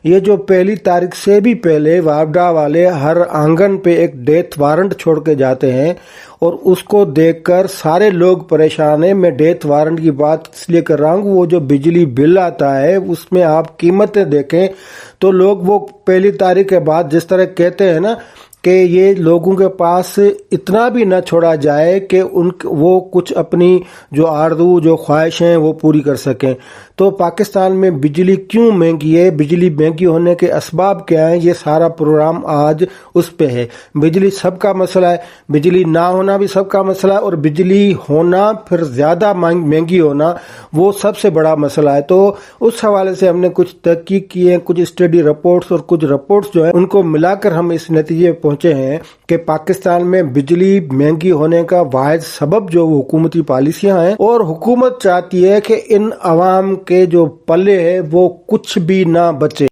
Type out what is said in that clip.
ये जो 1 तारीख से भी पहले वापडा वाले हर आंगन पे एक डेथ वारंट छोड़ के जाते हैं और उसको देखकर सारे लोग परेशान हैं। मैं डेथ वारंट की बात इसलिए कर रहा हूँ, वो जो बिजली बिल आता है उसमें आप कीमतें देखें तो लोग वो 1 तारीख के बाद जिस तरह कहते हैं ना कि ये लोगों के पास इतना भी न छोड़ा जाए कि वो कुछ अपनी जो आरज़ू जो ख्वाहिशें वो पूरी कर सकें। तो पाकिस्तान में बिजली क्यों महंगी है, बिजली महंगी होने के असबाब क्या हैं, ये सारा प्रोग्राम आज उस पे है। बिजली सबका मसला है, बिजली ना होना भी सबका मसला है और बिजली होना फिर ज़्यादा महंगी होना वो सबसे बड़ा मसला है। तो उस हवाले से हमने कुछ तहकीक की है, कुछ स्टडी रिपोर्ट्स और कुछ रिपोर्ट्स जो है उनको मिलाकर हम इस नतीजे पहुंचे हैं कि पाकिस्तान में बिजली महंगी होने का वाहिद सबब जो हुकूमती पॉलिसियां हैं और हुकूमत चाहती है कि इन अवाम के जो पल्ले है वो कुछ भी ना बचे।